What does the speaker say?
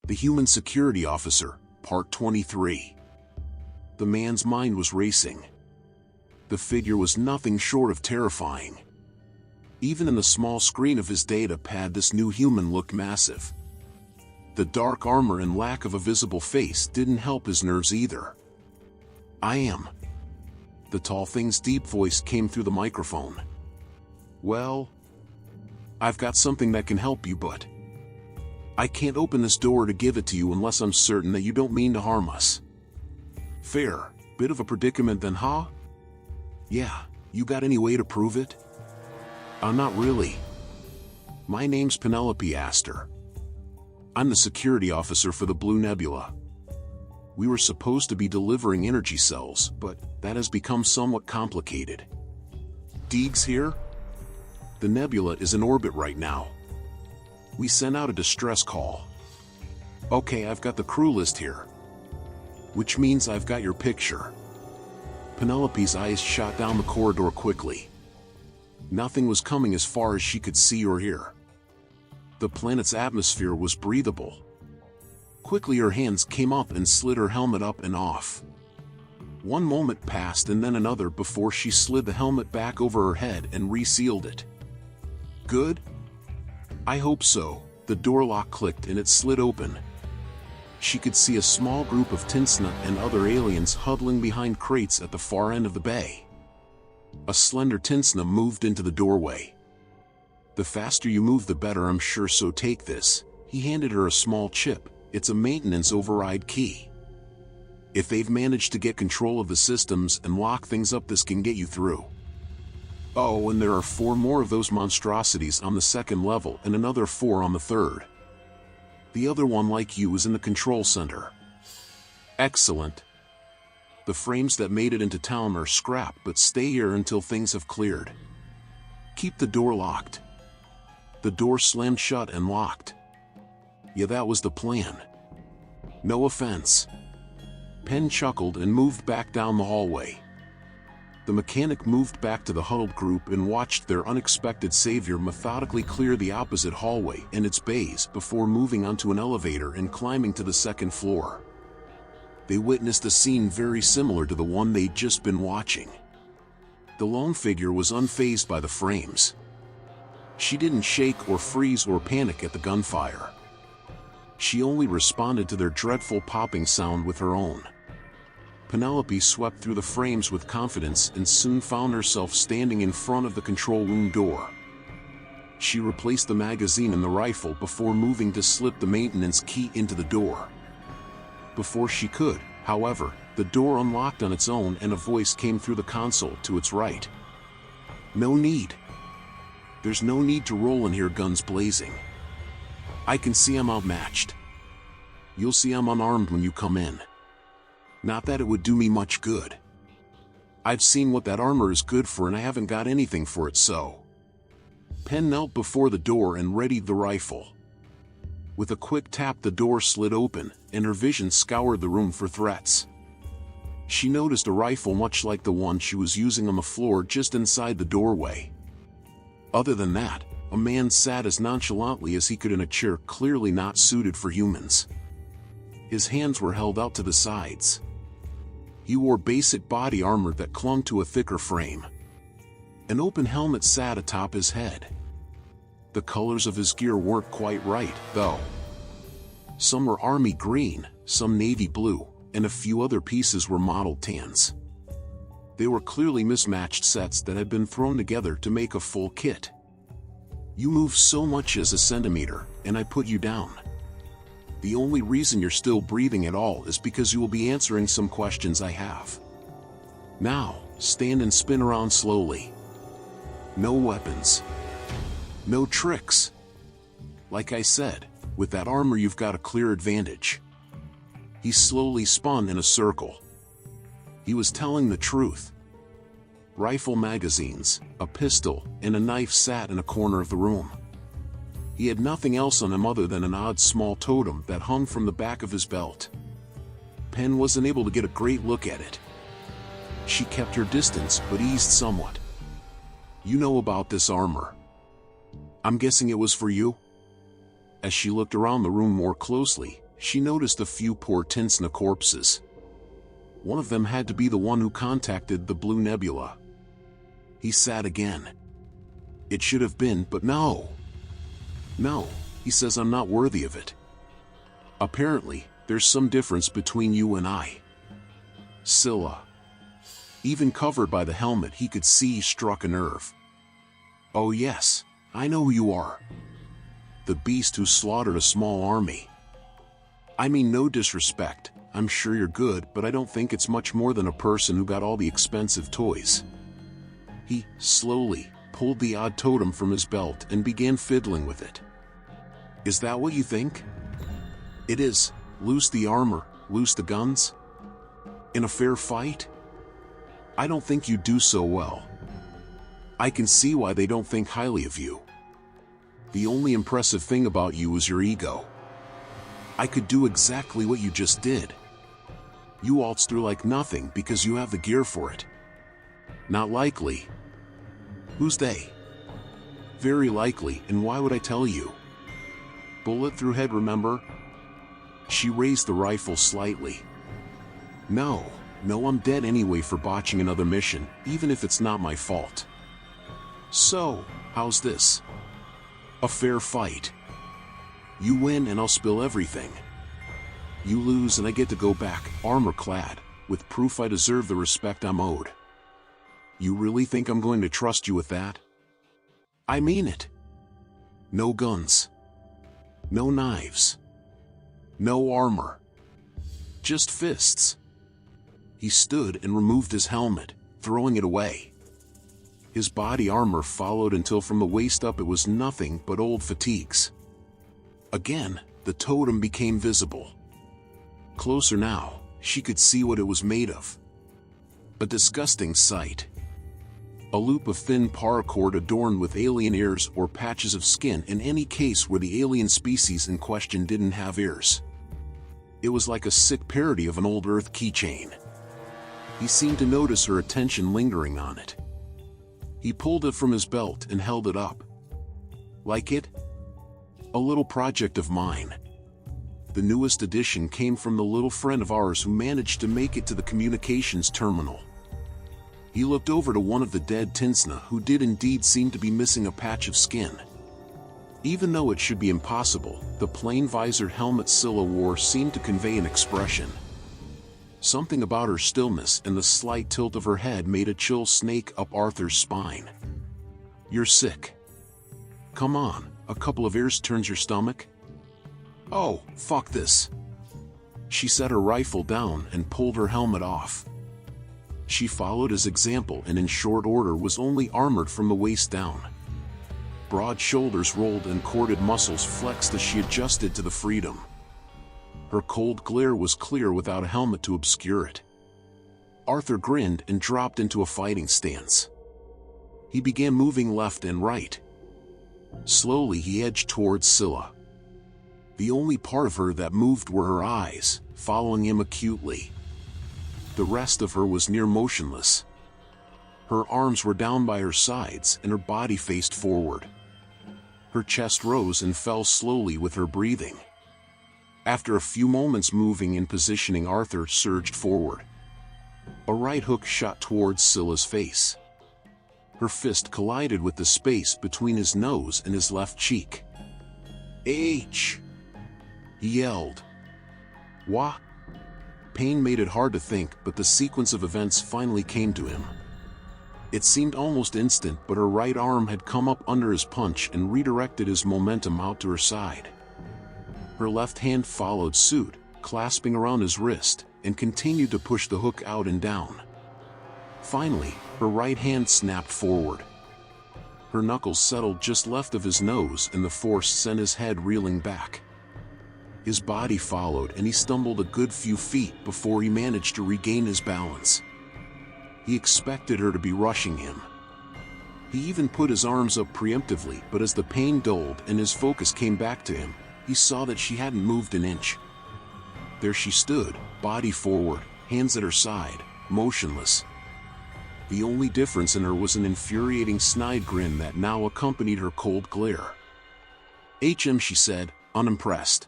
The Human Security Officer, Part 23. The man's mind was racing. The figure was nothing short of terrifying. Even in the small screen of his data pad, this new human looked massive. The dark armor and lack of a visible face didn't help his nerves either. "I am." The tall thing's deep voice came through the microphone. "Well, I've got something that can help you, but I can't open this door to give it to you unless I'm certain that you don't mean to harm us." "Fair. Bit of a predicament then, huh?" "Yeah, you got any way to prove it?" Not really. My name's Penelope Astor. I'm the security officer for the Blue Nebula. We were supposed to be delivering energy cells, but that has become somewhat complicated." "Deegs here?" "The nebula is in orbit right now. We sent out a distress call." "Okay, I've got the crew list here." "Which means I've got your picture." Penelope's eyes shot down the corridor quickly. Nothing was coming as far as she could see or hear. The planet's atmosphere was breathable. Quickly her hands came up and slid her helmet up and off. One moment passed and then another before she slid the helmet back over her head and resealed it. "Good? I hope so." The door lock clicked and it slid open. She could see a small group of Tinsna and other aliens huddling behind crates at the far end of the bay. A slender Tinsna moved into the doorway. "The faster you move the better, I'm sure, so take this." He handed her a small chip. "It's a maintenance override key. If they've managed to get control of the systems and lock things up, this can get you through. Oh, and there are 4 more of those monstrosities on the 2nd level and another 4 on the 3rd. The other one, like you, is in the control center." "Excellent. The frames that made it into town are scrap, but stay here until things have cleared. Keep the door locked." The door slammed shut and locked. "Yeah, that was the plan. No offense." Penn chuckled and moved back down the hallway. The mechanic moved back to the huddled group and watched their unexpected savior methodically clear the opposite hallway and its bays before moving onto an elevator and climbing to the 2nd floor. They witnessed a scene very similar to the one they'd just been watching. The lone figure was unfazed by the frames. She didn't shake or freeze or panic at the gunfire. She only responded to their dreadful popping sound with her own. Penelope swept through the frames with confidence and soon found herself standing in front of the control room door. She replaced the magazine in the rifle before moving to slip the maintenance key into the door. Before she could, however, the door unlocked on its own and a voice came through the console to its right. "No need. There's no need to roll in here, guns blazing. I can see I'm outmatched. You'll see I'm unarmed when you come in. Not that it would do me much good. I've seen what that armor is good for and I haven't got anything for it, so." Penn knelt before the door and readied the rifle. With a quick tap, the door slid open, and her vision scoured the room for threats. She noticed a rifle much like the one she was using on the floor just inside the doorway. Other than that, a man sat as nonchalantly as he could in a chair clearly not suited for humans. His hands were held out to the sides. He wore basic body armor that clung to a thicker frame. An open helmet sat atop his head. The colors of his gear weren't quite right, though. Some were army green, some navy blue, and a few other pieces were mottled tans. They were clearly mismatched sets that had been thrown together to make a full kit. "You move so much as a centimeter, and I put you down. The only reason you're still breathing at all is because you will be answering some questions I have. Now, stand and spin around slowly. No weapons. No tricks. Like I said, with that armor you've got a clear advantage." He slowly spun in a circle. He was telling the truth. Rifle magazines, a pistol, and a knife sat in a corner of the room. He had nothing else on him other than an odd small totem that hung from the back of his belt. Penn wasn't able to get a great look at it. She kept her distance but eased somewhat. "You know about this armor. I'm guessing it was for you?" As she looked around the room more closely, she noticed a few poor Tinsna corpses. One of them had to be the one who contacted the Blue Nebula. He sat again. It should have been, but no. No, he says I'm not worthy of it. Apparently, there's some difference between you and I. Scylla. Even covered by the helmet, he could see struck a nerve. Oh yes, I know who you are. The beast who slaughtered a small army. I mean no disrespect, I'm sure you're good, but I don't think it's much more than a person who got all the expensive toys. He, slowly, pulled the odd totem from his belt and began fiddling with it. Is that what you think? It is. Loose the armor, loose the guns? In a fair fight? I don't think you do so well. I can see why they don't think highly of you. The only impressive thing about you is your ego. I could do exactly what you just did. You waltz through like nothing because you have the gear for it. Not likely. Who's they? Very likely, and why would I tell you? Bullet through head, remember? She raised the rifle slightly. No, I'm dead anyway for botching another mission, even if it's not my fault. So, how's this? A fair fight. You win and I'll spill everything. You lose and I get to go back, armor-clad, with proof I deserve the respect I'm owed. You really think I'm going to trust you with that? I mean it. No guns. No knives. No armor. Just fists. He stood and removed his helmet, throwing it away. His body armor followed until from the waist up it was nothing but old fatigues. Again, the totem became visible. Closer now, she could see what it was made of. A disgusting sight. A loop of thin paracord adorned with alien ears or patches of skin, in any case where the alien species in question didn't have ears. It was like a sick parody of an old Earth keychain. He seemed to notice her attention lingering on it. He pulled it from his belt and held it up. Like it? A little project of mine. The newest addition came from the little friend of ours who managed to make it to the communications terminal. He looked over to one of the dead Tinsna who did indeed seem to be missing a patch of skin. Even though it should be impossible, the plain visored helmet Scylla wore seemed to convey an expression. Something about her stillness and the slight tilt of her head made a chill snake up Arthur's spine. You're sick. Come on, a couple of ears turns your stomach? Oh, fuck this. She set her rifle down and pulled her helmet off. She followed his example and in short order was only armored from the waist down. Broad shoulders rolled and corded muscles flexed as she adjusted to the freedom. Her cold glare was clear without a helmet to obscure it. Arthur grinned and dropped into a fighting stance. He began moving left and right. Slowly he edged towards Scylla. The only part of her that moved were her eyes, following him acutely. The rest of her was near motionless. Her arms were down by her sides and her body faced forward. Her chest rose and fell slowly with her breathing. After a few moments moving and positioning, Arthur surged forward. A right hook shot towards Scylla's face. Her fist collided with the space between his nose and his left cheek. H! He yelled. Wah! Pain made it hard to think, but the sequence of events finally came to him. It seemed almost instant, but her right arm had come up under his punch and redirected his momentum out to her side. Her left hand followed suit, clasping around his wrist, and continued to push the hook out and down. Finally, her right hand snapped forward. Her knuckles settled just left of his nose and the force sent his head reeling back. His body followed and he stumbled a good few feet before he managed to regain his balance. He expected her to be rushing him. He even put his arms up preemptively, but as the pain dulled and his focus came back to him, he saw that she hadn't moved an inch. There she stood, body forward, hands at her side, motionless. The only difference in her was an infuriating snide grin that now accompanied her cold glare. "HM," she said, unimpressed.